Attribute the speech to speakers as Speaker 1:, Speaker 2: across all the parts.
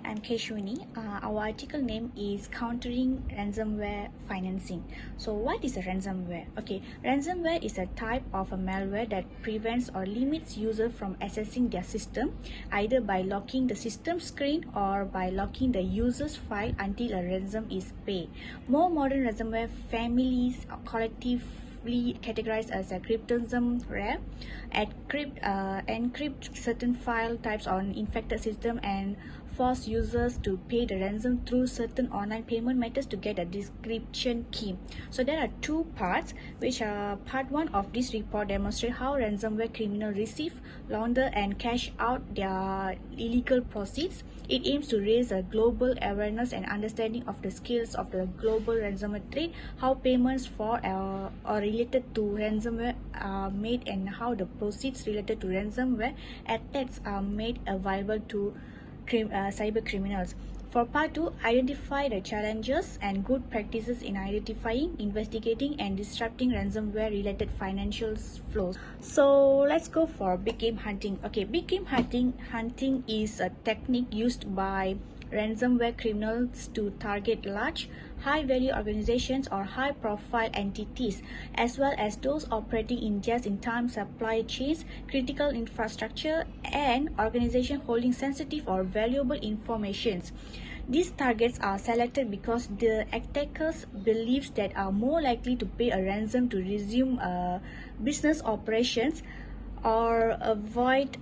Speaker 1: I'm Keshwini. Our article name is Countering Ransomware Financing. So, what is a ransomware? Okay, ransomware is a type of a malware that prevents or limits users from accessing their system, either by locking the system screen or by locking the user's file until a ransom is paid. More modern ransomware families are collectively categorized as a cryptosomware, encrypt certain file types on infected system and force users to pay the ransom through certain online payment methods to get a decryption key. So there are two parts, which are part one of this report demonstrate how ransomware criminals receive, launder and cash out their illegal proceeds. It aims to raise a global awareness and understanding of the scales of the global ransomware threat, how payments for or related to ransomware are made, and how the proceeds related to ransomware attacks are made available to cyber criminals. For part 2, identify the challenges and good practices in identifying, investigating, and disrupting ransomware related financial flows. So let's go for big game hunting. Okay, big game hunting is a technique used by ransomware criminals to target large, high-value organizations or high-profile entities, as well as those operating in just-in-time supply chains, critical infrastructure, and organizations holding sensitive or valuable information. These targets are selected because the attackers believes that are more likely to pay a ransom to resume business operations or avoid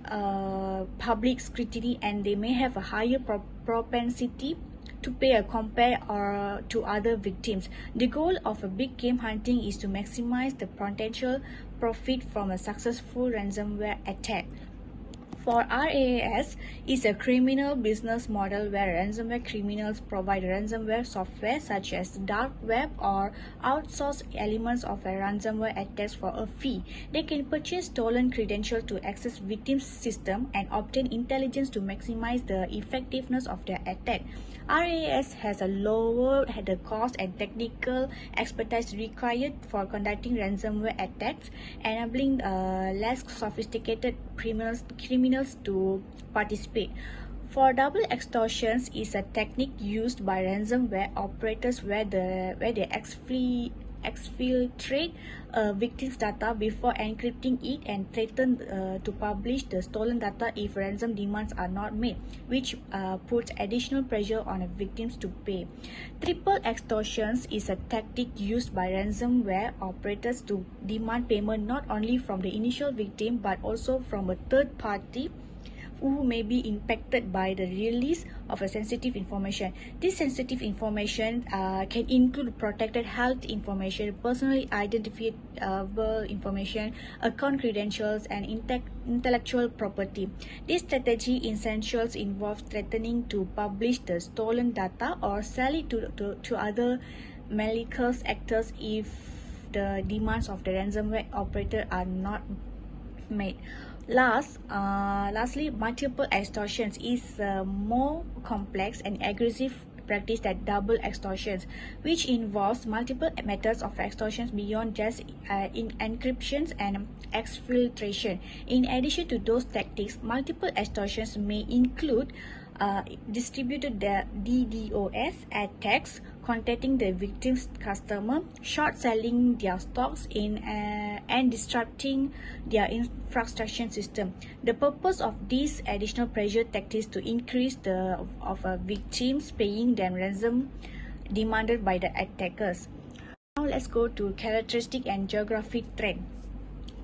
Speaker 1: public scrutiny, and they may have a higher propensity to pay compared or to other victims. The goal of a big game hunting is to maximize the potential profit from a successful ransomware attack. For RAAS is a criminal business model where ransomware criminals provide ransomware software such as dark web or outsource elements of a ransomware attacks for a fee. They can purchase stolen credentials to access victims' system and obtain intelligence to maximize the effectiveness of their attack. RAAS has a lower the cost and technical expertise required for conducting ransomware attacks, enabling less sophisticated criminals to participate. For double extortions is a technique used by ransomware operators where they exfiltrate a victim's data before encrypting it and threaten to publish the stolen data if ransom demands are not made, which puts additional pressure on the victims to pay. Triple extortions is a tactic used by ransomware operators to demand payment not only from the initial victim but also from a third party who may be impacted by the release of a sensitive information. This sensitive information can include protected health information, personally identifiable information, account credentials, and intellectual property. This strategy essentials involves threatening to publish the stolen data or sell it to other malicious actors if the demands of the ransomware operator are not made. Lastly, multiple extortions is a more complex and aggressive practice than double extortions, which involves multiple methods of extortions beyond just in encryptions and exfiltration. In addition to those tactics, multiple extortions may include distributed DDoS attacks, contacting the victim's customer, short selling their stocks and disrupting their infrastructure system. The purpose of these additional pressure tactics to increase the of a victims paying them ransom demanded by the attackers. Now let's go to characteristic and geographic trend.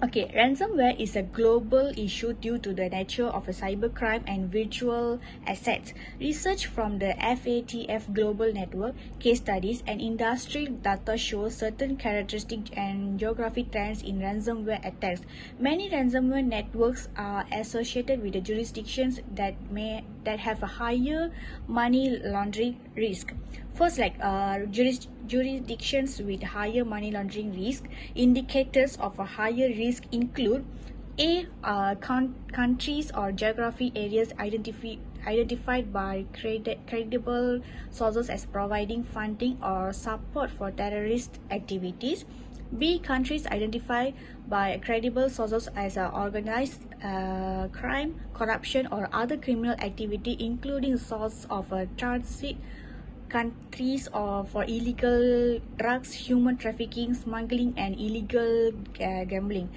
Speaker 1: Okay, ransomware is a global issue due to the nature of a cybercrime and virtual assets. Research from the FATF Global Network, case studies, and industry data show certain characteristics and geographic trends in ransomware attacks. Many ransomware networks are associated with the jurisdictions that have a higher money laundering risk. First, jurisdictions with higher money laundering risk. Indicators of a higher risk include countries or geography areas identified by credible sources as providing funding or support for terrorist activities. B. Countries identified by credible sources as organized crime, corruption, or other criminal activity, including source of transit countries or for illegal drugs, human trafficking, smuggling, and illegal gambling.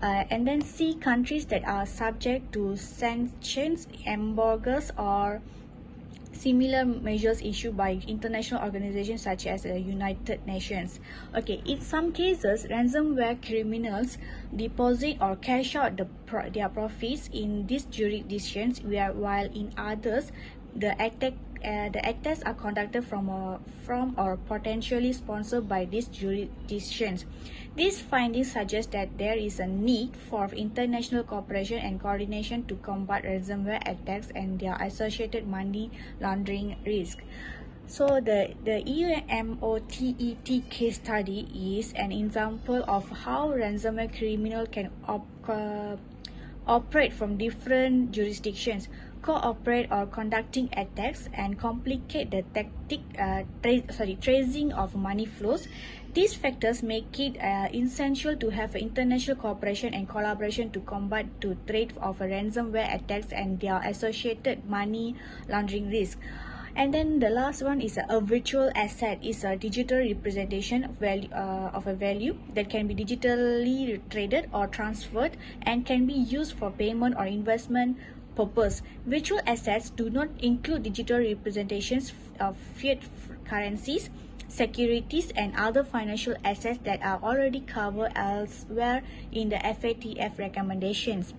Speaker 1: And then C. Countries that are subject to sanctions, embargoes, or similar measures issued by international organizations such as the United Nations. Okay, in some cases, ransomware criminals deposit or cash out their profits in these jurisdictions, while in others, the attacks are conducted from or potentially sponsored by these jurisdictions. These findings suggest that there is a need for international cooperation and coordination to combat ransomware attacks and their associated money laundering risk. So the EUMOTET case study is an example of how ransomware criminal can operate from different jurisdictions, cooperate or conducting attacks, and complicate the tracing of money flows. These factors make it essential to have international cooperation and collaboration to combat the threat of ransomware attacks and their associated money laundering risk. And then the last one is a virtual asset is a digital representation of a value that can be digitally traded or transferred and can be used for payment or investment purpose. Virtual assets do not include digital representations of fiat currencies, securities, and other financial assets that are already covered elsewhere in the FATF recommendations.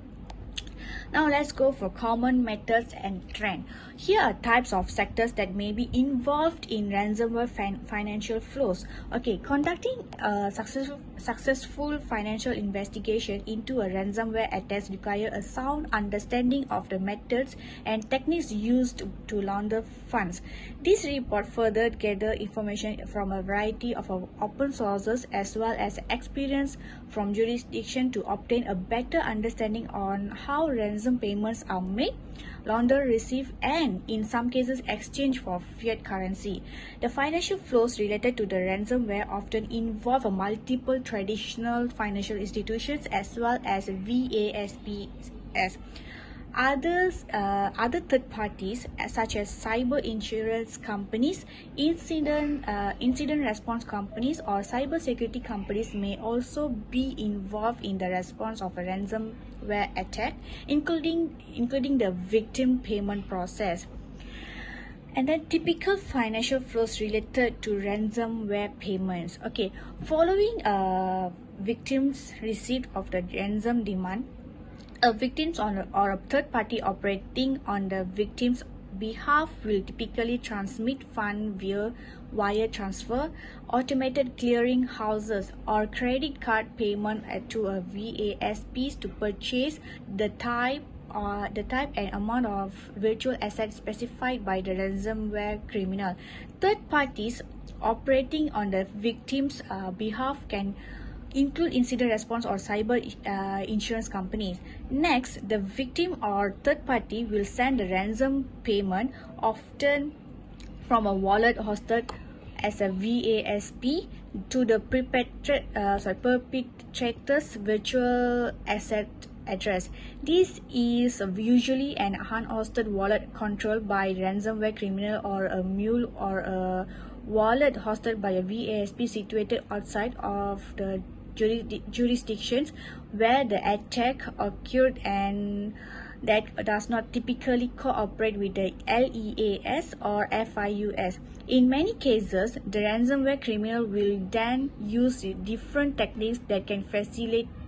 Speaker 1: Now let's go for common methods and trend. Here are types of sectors that may be involved in ransomware financial flows. Okay, conducting a successful financial investigation into a ransomware attack requires a sound understanding of the methods and techniques used to launder funds. This report further gather information from a variety of open sources as well as experience from jurisdiction to obtain a better understanding on how ransom payments are made, laundered, received, and in some cases exchanged for fiat currency. The financial flows related to the ransomware often involve multiple traditional financial institutions as well as VASPs. Other third parties such as cyber insurance companies, incident response companies, or cyber security companies may also be involved in the response of a ransomware attack, including the victim payment process. And then typical financial flows related to ransomware payments. Okay, following a victim's receipt of the ransom demand, a victim or a third party operating on the victim's behalf will typically transmit funds via wire transfer, automated clearing houses, or credit card payment to a VASPs to purchase the type and amount of virtual assets specified by the ransomware criminal. Third parties operating on the victim's behalf can include incident response or cyber insurance companies. Next, the victim or third party will send the ransom payment, often from a wallet hosted as a VASP, to the perpetrator's virtual asset address. This is usually an unhosted wallet controlled by ransomware criminal, or a mule, or a wallet hosted by a VASP situated outside of the jurisdictions where the attack occurred and that does not typically cooperate with the LEAS or FIUS. In many cases, the ransomware criminal will then use different techniques that can facilitate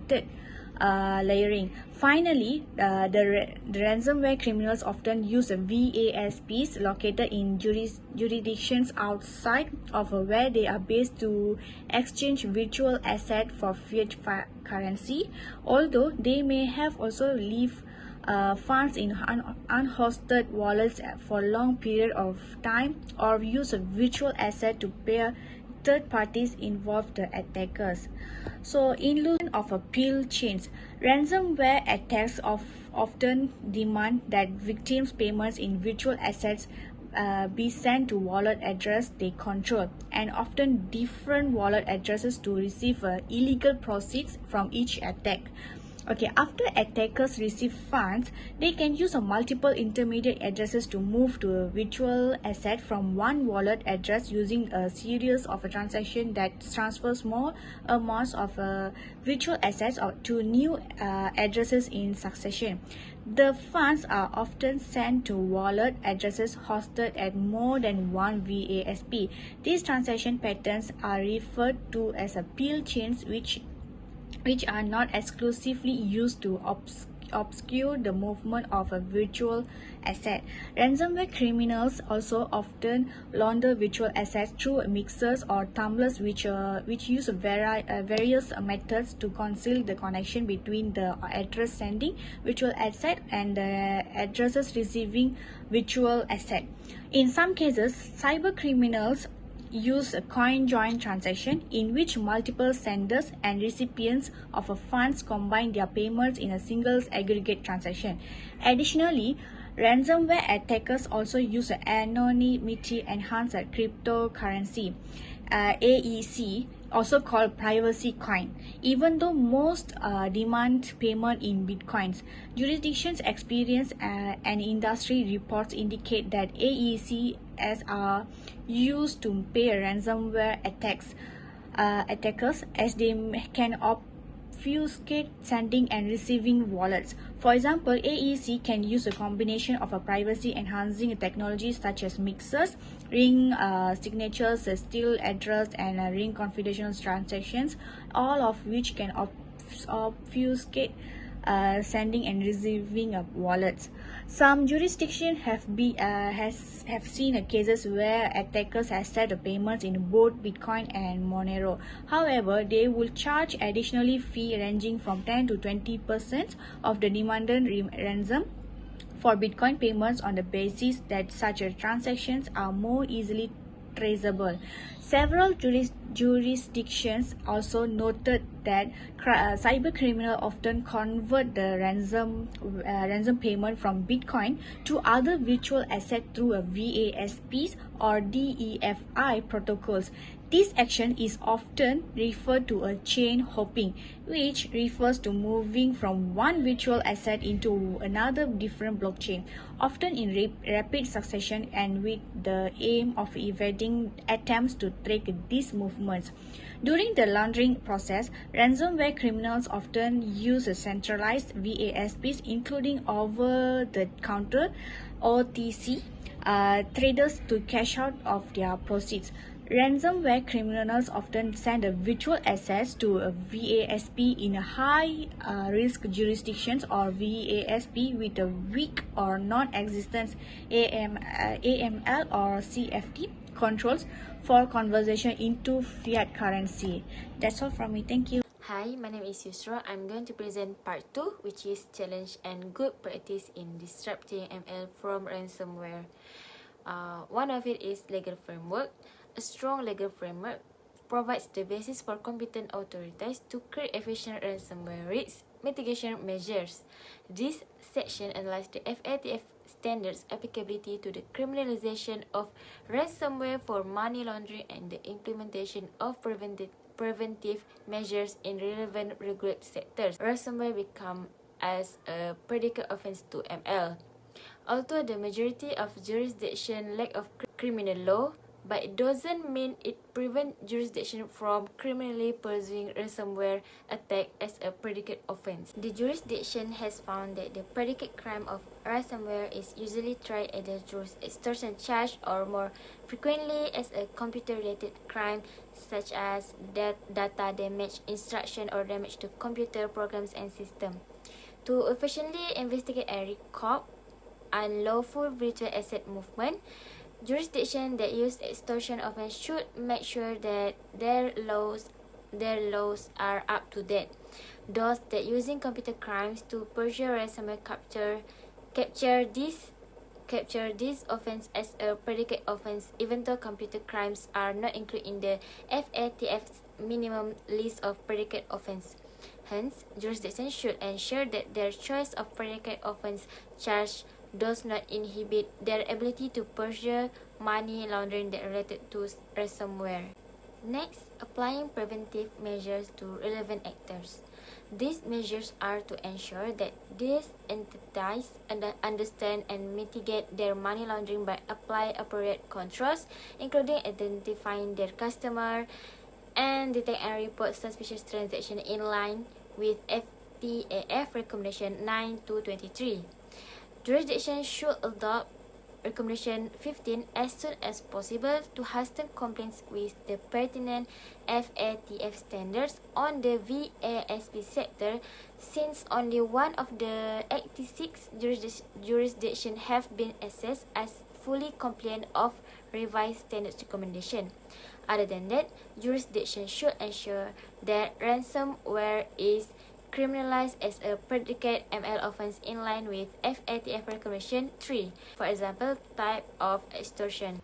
Speaker 1: layering. Finally, the ransomware criminals often use VASPs located in jurisdictions outside of where they are based to exchange virtual asset for fiat currency, although they may have also leave funds in unhosted wallets for long period of time, or use a virtual asset to pay third parties involved the attackers. So illusion of appeal chains. Ransomware attacks often demand that victims' payments in virtual assets be sent to wallet address they control, and often different wallet addresses to receive illegal proceeds from each attack. Okay, after attackers receive funds, they can use a multiple intermediate addresses to move to a virtual asset from one wallet address using a series of a transaction that transfers small amounts of virtual assets or to new addresses in succession. The funds are often sent to wallet addresses hosted at more than one VASP. These transaction patterns are referred to as a bill chains, which are not exclusively used to obscure the movement of a virtual asset. Ransomware criminals also often launder virtual assets through mixers or tumblers, which use various methods to conceal the connection between the address sending virtual asset and the addresses receiving virtual asset. In some cases, cyber criminals use a coin join transaction in which multiple senders and recipients of a funds combine their payments in a single aggregate transaction. Additionally, ransomware attackers also use anonymity enhanced cryptocurrency, AEC, also called privacy coin. Even though most demand payment in bitcoins, jurisdictions experience and industry reports indicate that AECs are used to pay ransomware attackers, as they can obfuscate sending and receiving wallets. For example, AEC can use a combination of a privacy enhancing technologies such as mixers, ring signatures, steal address, and ring confidential transactions, all of which can obfuscate sending and receiving wallets. Some jurisdictions have seen cases where attackers have set the payments in both Bitcoin and Monero. However, they will charge additionally fee ranging from 10 to 20% of the demanded ransom for Bitcoin payments on the basis that such transactions are more easily traceable. Several jurisdictions also noted that cyber criminals often convert the ransom payment from Bitcoin to other virtual assets through a VASPs or DEFI protocols. This action is often referred to a chain hopping, which refers to moving from one virtual asset into another different blockchain, often in rapid succession and with the aim of evading attempts to track these movements. During the laundering process, ransomware criminals often use a centralized VASPs, including over-the-counter OTC traders, to cash out of their proceeds. Ransomware criminals often send a virtual assets to a VASP in a high-risk jurisdictions or VASP with a weak or non-existent AML or CFT controls for conversion into fiat currency. That's all from me. Thank you.
Speaker 2: Hi, my name is Yusra. I'm going to present part 2, which is challenge and good practice in disrupting ML from ransomware. One of it is legal framework. A strong legal framework provides the basis for competent authorities to create efficient ransomware risk mitigation measures. This section analyzes the FATF standards applicability to the criminalization of ransomware for money laundering and the implementation of preventive measures in relevant regulated sectors. Ransomware become as a predicate offense to ML. Although the majority of jurisdiction lack of criminal law, but it doesn't mean it prevents jurisdiction from criminally pursuing ransomware attack as a predicate offense. The jurisdiction has found that the predicate crime of ransomware is usually tried either through extortion charge or more frequently as a computer-related crime such as data damage, instruction, or damage to computer programs and systems. To efficiently investigate and recoup unlawful virtual asset movement, jurisdictions that use extortion offense should make sure that their laws are up to date. Those that using computer crimes to pursue ransomware capture this offense as a predicate offense, even though computer crimes are not included in the FATF's minimum list of predicate offense. Hence, jurisdictions should ensure that their choice of predicate offense charge does not inhibit their ability to pursue money laundering that related to ransomware. Next, applying preventive measures to relevant actors. These measures are to ensure that these entities understand and mitigate their money laundering by applying appropriate controls, including identifying their customer and detect and report suspicious transactions in line with FTAF Recommendation 9-23. Jurisdictions should adopt Recommendation 15 as soon as possible to hasten compliance with the pertinent FATF standards on the VASP sector, since only one of the 86 jurisdictions have been assessed as fully compliant of revised standards recommendation. Other than that, jurisdictions should ensure that ransomware is criminalized as a predicate ML offense in line with FATF Recommendation 3, for example, type of extortion.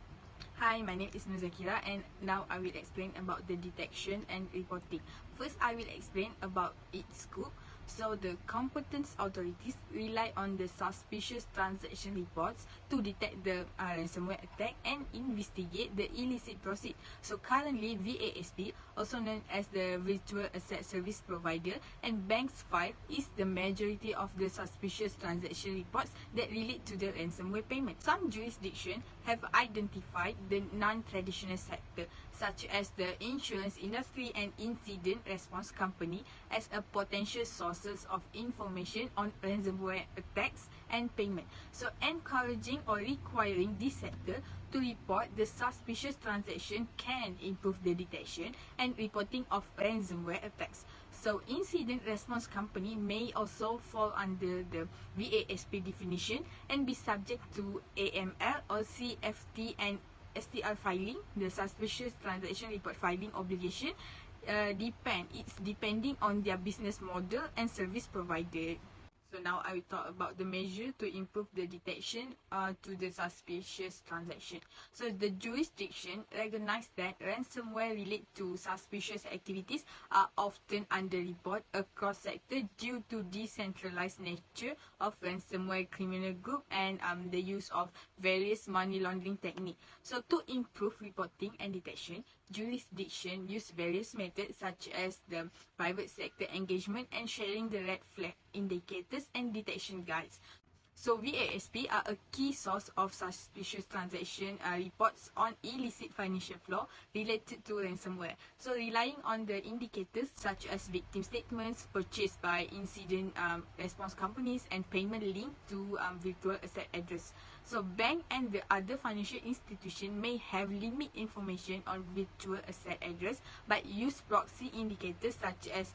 Speaker 3: Hi, my name is Nuzakira and now I will explain about the detection and reporting. First, I will explain about its scope. So, the competent authorities rely on the suspicious transaction reports to detect the ransomware attack and investigate the illicit proceed. So, currently, VASP, also known as the Virtual Asset Service Provider, and Banks 5 is the majority of the suspicious transaction reports that relate to the ransomware payment. Some jurisdictions have identified the non-traditional sector, such as the insurance industry and incident response company, as a potential sources of information on ransomware attacks and payment. So, encouraging or requiring this sector to report the suspicious transaction can improve the detection and reporting of ransomware attacks. So, incident response company may also fall under the VASP definition and be subject to AML or CFT and STR filing, the suspicious transaction report filing obligation. It's depending on their business model and service provider. So now I will talk about the measure to improve the detection to the suspicious transaction. So the jurisdiction recognize that ransomware related to suspicious activities are often under-reported across sector due to decentralized nature of ransomware criminal group and the use of various money laundering techniques. So to improve reporting and detection, jurisdiction use various methods such as the private sector engagement and sharing the red flag indicators and detection guides. So VASP are a key source of suspicious transaction reports on illicit financial flow related to ransomware. So relying on the indicators such as victim statements purchased by incident response companies and payment linked to virtual asset address. So bank and the other financial institution may have limit information on virtual asset address but use proxy indicators such as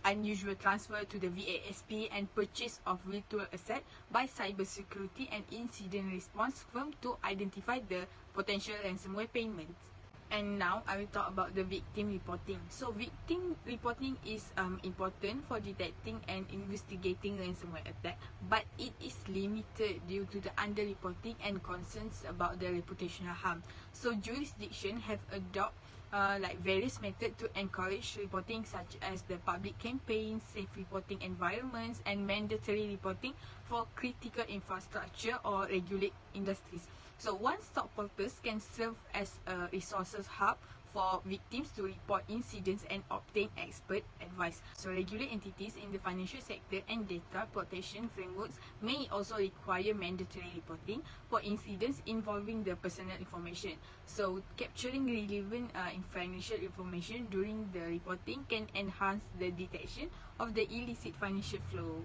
Speaker 3: unusual transfer to the VASP and purchase of virtual asset by cybersecurity and incident response firm to identify the potential ransomware payments. And now I will talk about the victim reporting. So victim reporting is important for detecting and investigating ransomware attack, but it is limited due to the underreporting and concerns about the reputational harm. So jurisdiction have adopted various methods to encourage reporting, such as the public campaigns, safe reporting environments, and mandatory reporting for critical infrastructure or regulated industries. So one-stop portals can serve as a resources hub for victims to report incidents and obtain expert advice. So regulated entities in the financial sector and data protection frameworks may also require mandatory reporting for incidents involving the personal information. So capturing relevant financial information during the reporting can enhance the detection of the illicit financial flow.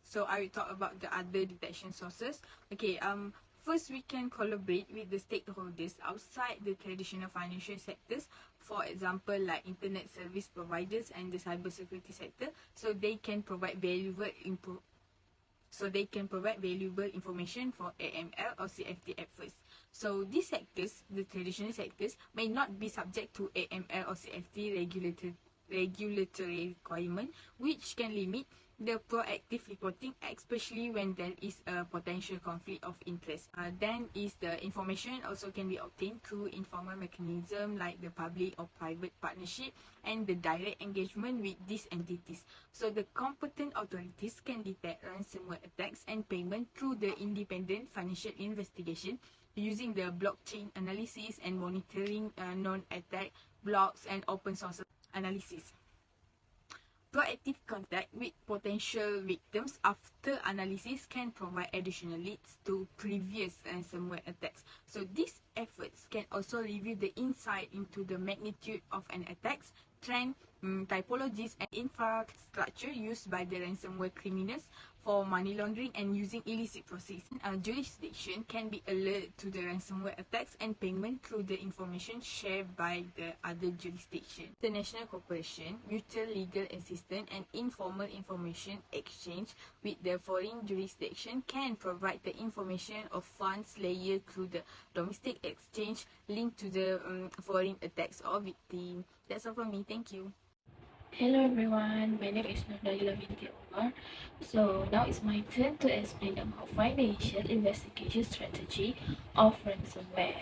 Speaker 3: So I will talk about the other detection sources. First, we can collaborate with the stakeholders outside the traditional financial sectors, for example, like internet service providers and the cybersecurity sector, so they can provide valuable information for AML or CFT efforts. So these sectors, the traditional sectors, may not be subject to AML or CFT regulatory requirement, which can limit the proactive reporting, especially when there is a potential conflict of interest. Then is the information also can be obtained through informal mechanism like the public or private partnership and the direct engagement with these entities. So the competent authorities can detect ransomware attacks and payment through the independent financial investigation using the blockchain analysis and monitoring non-attack blocks and open source analysis. Proactive contact with potential victims after analysis can provide additional leads to previous ransomware attacks. So these efforts can also reveal the insight into the magnitude of an attack's trend, typologies and infrastructure used by the ransomware criminals for money laundering and using illicit processes. Jurisdiction can be alerted to the ransomware attacks and payment through the information shared by the other jurisdiction. International cooperation, mutual legal assistance and informal information exchange with the foreign jurisdiction can provide the information of funds layered through the domestic exchange linked to the foreign attacks or victim. That's all from me. Thank you.
Speaker 4: Hello everyone, my name is Nurdaila binti Omar. So now it's my turn to explain about financial investigation strategy of ransomware.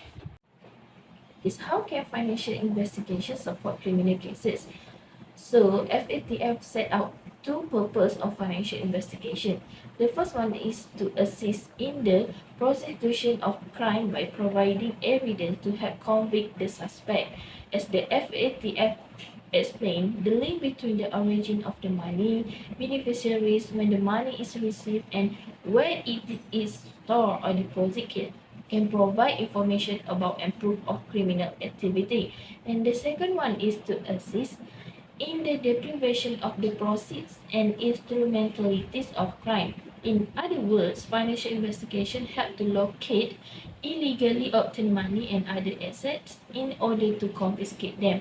Speaker 4: Is how can financial investigation support criminal cases? So FATF set out two purposes of financial investigation. The first one is to assist in the prosecution of crime by providing evidence to help convict the suspect. As the FATF explained, the link between the origin of the money, beneficiaries, when the money is received, and where it is stored or deposited can provide information about and proof of criminal activity. And the second one is to assist in the deprivation of the proceeds and instrumentalities of crime. In other words, financial investigation help to locate illegally obtained money and other assets in order to confiscate them.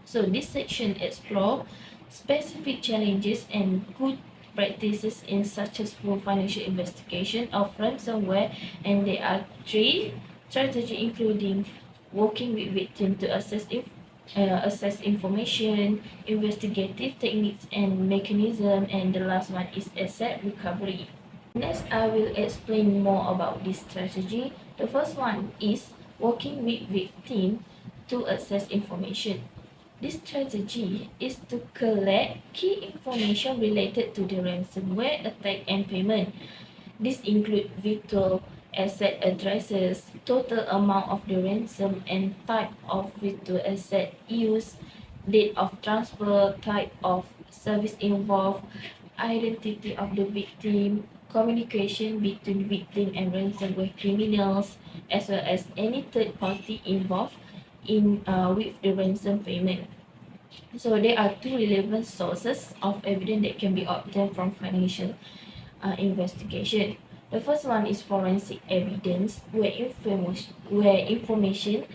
Speaker 4: So this section explore specific challenges and good practices in successful financial investigation of ransomware, and there are three strategies including working with victims to assess information, investigative techniques and mechanism, and the last one is asset recovery. Next, I will explain more about this strategy. The first one is working with victim to assess information. This strategy is to collect key information related to the ransomware attack and payment. This include virtual asset addresses, total amount of the ransom and type of virtual asset used, date of transfer, type of service involved, identity of the victim, communication between victim and ransomware criminals, as well as any third party involved in with the ransom payment. So there are two relevant sources of evidence that can be obtained from financial investigation. The first one is forensic evidence, where information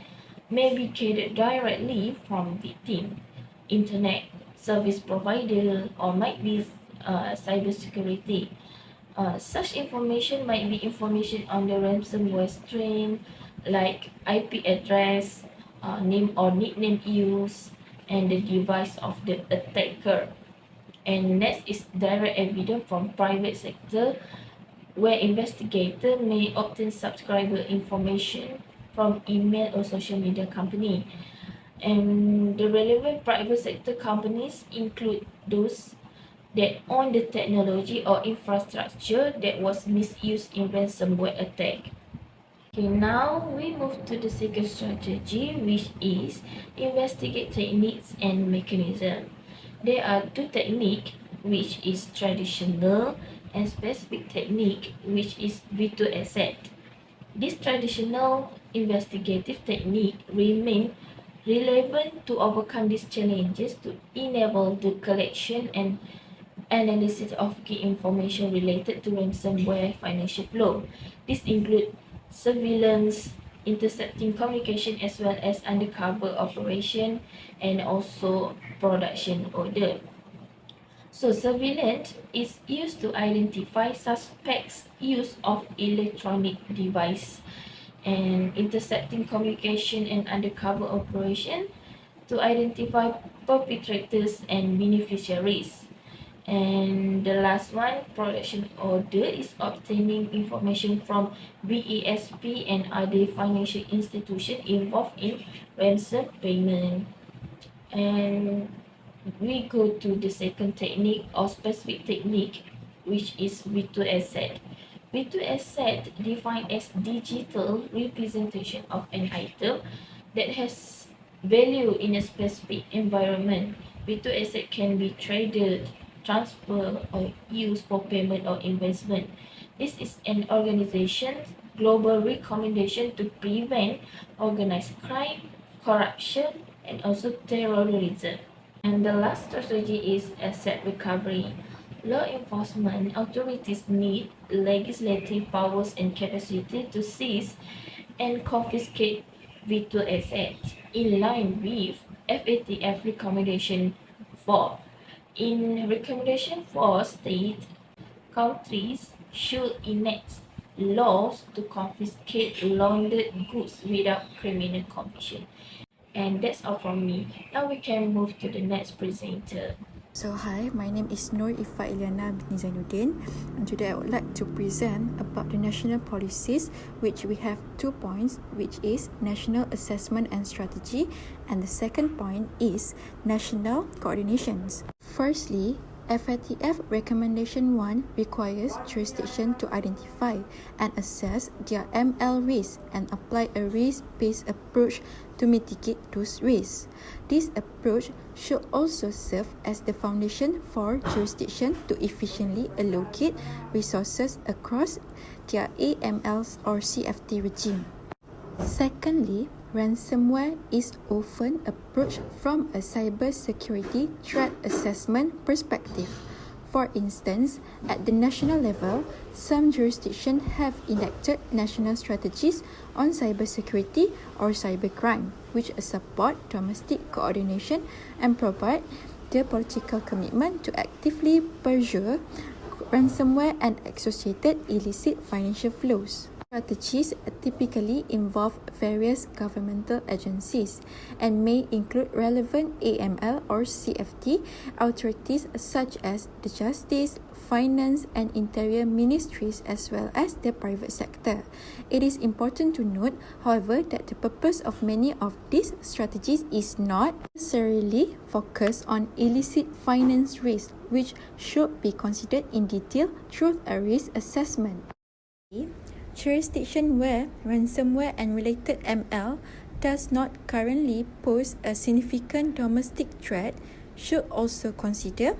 Speaker 4: may be gathered directly from victim, internet service provider, or might be cybersecurity. Such information might be information on the ransomware strain, like IP address, name or nickname used, and the device of the attacker. And next is direct evidence from private sector, where investigator may obtain subscriber information from email or social media company. And the relevant private sector companies include those that own the technology or infrastructure that was misused in ransomware attack. Okay, now we move to the second strategy, which is investigate techniques and mechanism. There are two techniques, which is traditional and specific technique, which is virtual asset. This traditional investigative technique remain relevant to overcome these challenges to enable the collection and analysis of key information related to ransomware financial flow. This include surveillance, intercepting communication, as well as undercover operation and also production order. So surveillance is used to identify suspects' use of electronic device, and intercepting communication and undercover operation to identify perpetrators and beneficiaries. And the last one, production order, is obtaining information from BESP and other financial institutions involved in ransom payment. And we go to the second technique or specific technique, which is virtual asset. Virtual asset defined as digital representation of an item that has value in a specific environment. Virtual asset can be traded, transferred, or used for payment or investment. This is an organization's global recommendation to prevent organized crime, corruption, and also terrorism. And the last strategy is asset recovery. Law enforcement authorities need legislative powers and capacity to seize and confiscate virtual assets in line with FATF recommendation 4. In recommendation 4, state countries should enact laws to confiscate laundered goods without criminal conviction. And that's all from me. Now we can move to the next presenter.
Speaker 5: So hi, my name is Nur Ifa Iliana bin Zainuddin, and today I would like to present about the national policies, which we have 2 points, which is national assessment and strategy, and the second point is national coordinations. Firstly, FATF Recommendation 1 requires jurisdiction to identify and assess their ML risks and apply a risk-based approach to mitigate those risks. This approach should also serve as the foundation for jurisdiction to efficiently allocate resources across their AMLs or CFT regime. Secondly, ransomware is often approached from a cybersecurity threat assessment perspective. For instance, at the national level, some jurisdictions have enacted national strategies on cybersecurity or cybercrime, which support domestic coordination and provide the political commitment to actively pursue ransomware and associated illicit financial flows. Strategies typically involve various governmental agencies and may include relevant AML or CFT authorities such as the Justice, Finance, and Interior Ministries as well as the private sector. It is important to note, however, that the purpose of many of these strategies is not necessarily focused on illicit finance risk, which should be considered in detail through a risk assessment. Jurisdiction where ransomware and related ML does not currently pose a significant domestic threat should also consider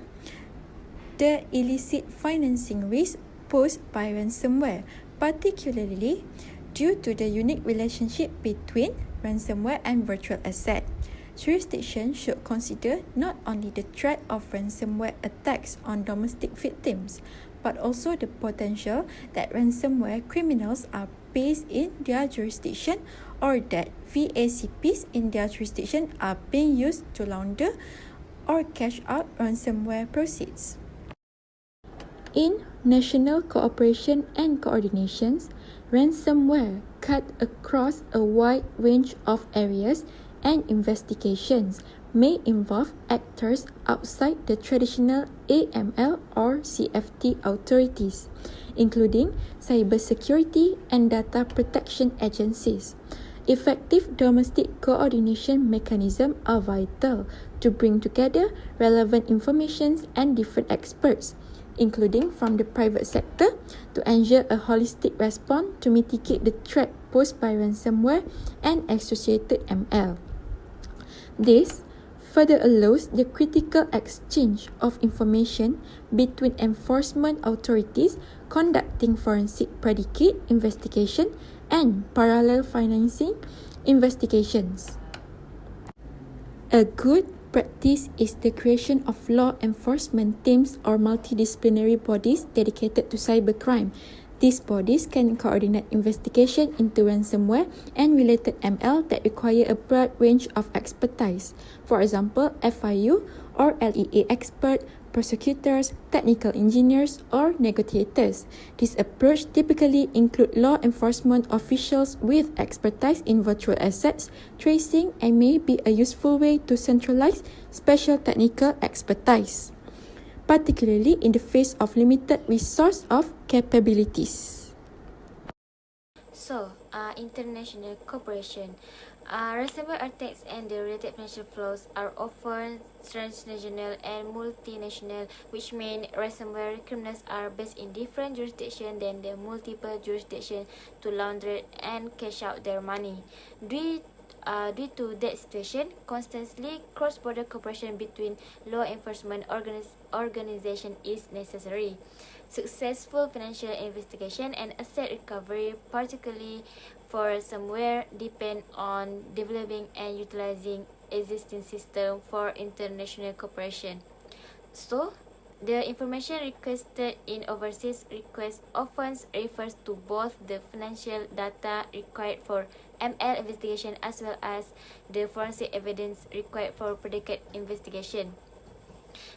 Speaker 5: the illicit financing risk posed by ransomware, particularly due to the unique relationship between ransomware and virtual asset. Jurisdiction should consider not only the threat of ransomware attacks on domestic victims, but also the potential that ransomware criminals are based in their jurisdiction or that VACPs in their jurisdiction are being used to launder or cash out ransomware proceeds. In national cooperation and coordinations, ransomware cut across a wide range of areas and investigations may involve actors outside the traditional AML or CFT authorities, including cybersecurity and data protection agencies. Effective domestic coordination mechanisms are vital to bring together relevant information and different experts, including from the private sector, to ensure a holistic response to mitigate the threat posed by ransomware and associated ML. This further allows the critical exchange of information between enforcement authorities conducting forensic predicate investigation and parallel financing investigations. A good practice is the creation of law enforcement teams or multidisciplinary bodies dedicated to cybercrime. These bodies can coordinate investigation into ransomware and related ML that require a broad range of expertise. For example, FIU or LEA expert, prosecutors, technical engineers, or negotiators. This approach typically includes law enforcement officials with expertise in virtual assets tracing and may be a useful way to centralize special technical expertise. particularly in the face of limited resource of capabilities.
Speaker 2: So, international cooperation. Ransomware attacks and the related financial flows are often transnational and multinational, which means ransomware criminals are based in different jurisdictions than the multiple jurisdictions to launder and cash out their money. Due to that situation, constantly cross-border cooperation between law enforcement organization is necessary. Successful financial investigation and asset recovery, particularly for ransomware, depend on developing and utilizing existing system for international cooperation. So, the information requested in overseas requests often refers to both the financial data required for ML investigation as well as the forensic evidence required for predicate investigation.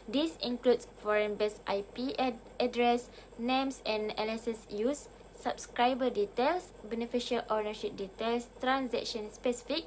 Speaker 2: This includes foreign-based IP address, names and aliases used, subscriber details, beneficial ownership details, transaction-specific,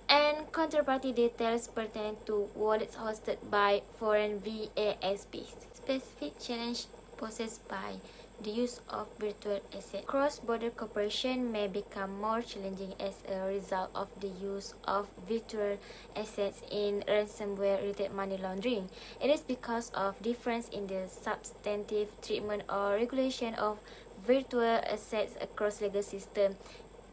Speaker 2: and counterparty details pertaining to wallets hosted by foreign VASPs. Specific challenge posed by the use of virtual assets. Cross-border cooperation may become more challenging as a result of the use of virtual assets in ransomware-related money laundering. It is because of difference in the substantive treatment or regulation of virtual assets across legal systems,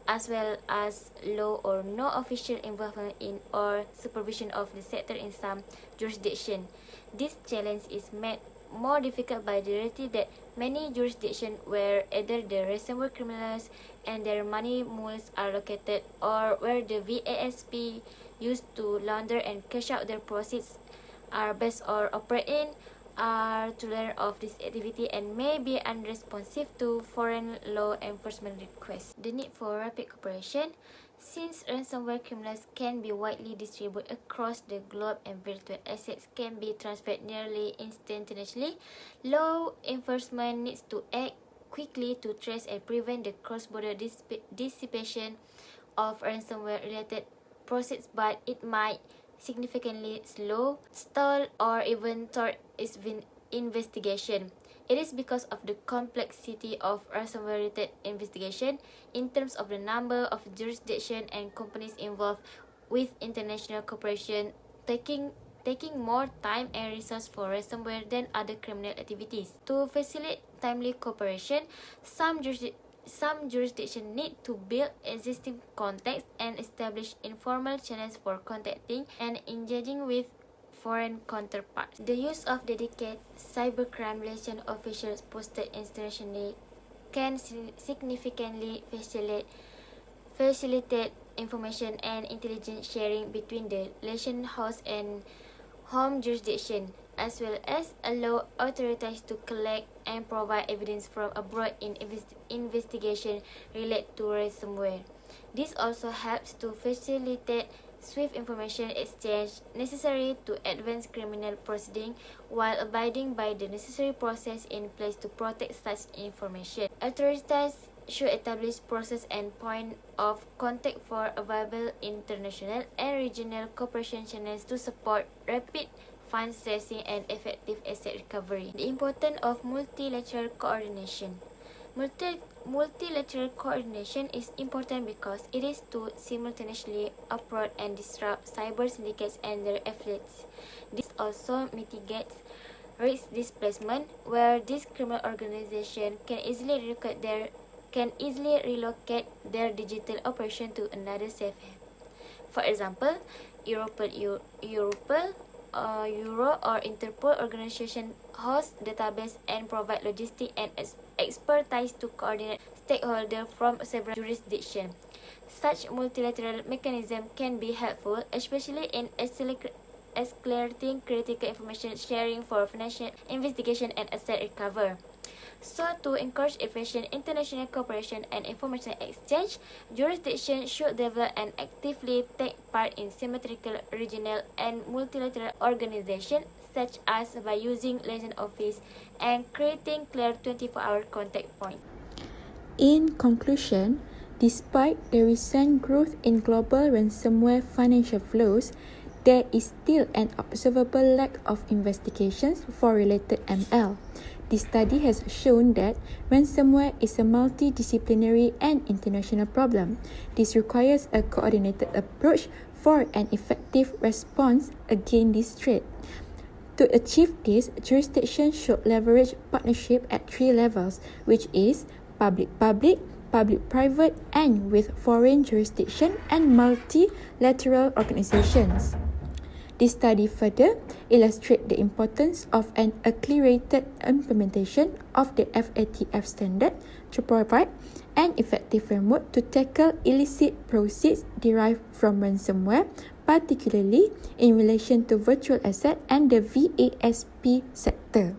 Speaker 2: as well as low or no official involvement in or supervision of the sector in some jurisdictions. This challenge is made more difficult by the reality that many jurisdictions where either the ransomware criminals and their money mules are located or where the VASP used to launder and cash out their proceeds are based or operate in are tolerant of this activity and may be unresponsive to foreign law enforcement requests. The need for rapid cooperation. Since ransomware criminals can be widely distributed across the globe and virtual assets can be transferred nearly instantaneously, law enforcement needs to act quickly to trace and prevent the cross-border dissipation of ransomware-related proceeds, but it might significantly slow, stall, or even thwart its investigation. It is because of the complexity of ransomware-related investigation in terms of the number of jurisdictions and companies involved, with international cooperation taking more time and resources for ransomware than other criminal activities. To facilitate timely cooperation, some jurisdictions need to build existing contacts and establish informal channels for contacting and engaging with foreign counterparts. The use of dedicated cybercrime liaison officials posted internationally can significantly facilitate information and intelligence sharing between the liaison host and home jurisdiction, as well as allow authorities to collect and provide evidence from abroad in investigation related to ransomware. This also helps to facilitate swift information exchange necessary to advance criminal proceedings while abiding by the necessary process in place to protect such information. Authorities should establish process and point of contact for available international and regional cooperation channels to support rapid fund seizing and effective asset recovery. The importance of multilateral coordination. Multilateral coordination is important because it is to simultaneously uproot and disrupt cyber syndicates and their affiliates. This also mitigates risk displacement, where these criminal organizations can easily relocate their digital operation to another safe haven. For example, Europol Euro or Interpol organization host database and provide logistic and expertise to coordinate stakeholders from several jurisdictions. Such multilateral mechanism can be helpful, especially in accelerating critical information sharing for financial investigation and asset recovery. So, to encourage efficient international cooperation and information exchange, jurisdictions should develop and actively take part in symmetrical regional and multilateral organizations, such as by using liaison office and creating clear 24-hour contact points.
Speaker 5: In conclusion, despite the recent growth in global ransomware financial flows, there is still an observable lack of investigations for related ML. This study has shown that ransomware is a multidisciplinary and international problem. This requires a coordinated approach for an effective response against this threat. To achieve this, jurisdictions should leverage partnership at 3 levels, which is public-public, public-private, and with foreign jurisdiction and multilateral organizations. This study further illustrates the importance of an accelerated implementation of the FATF standard to provide an effective framework to tackle illicit proceeds derived from ransomware, particularly in relation to virtual asset and the VASP sector.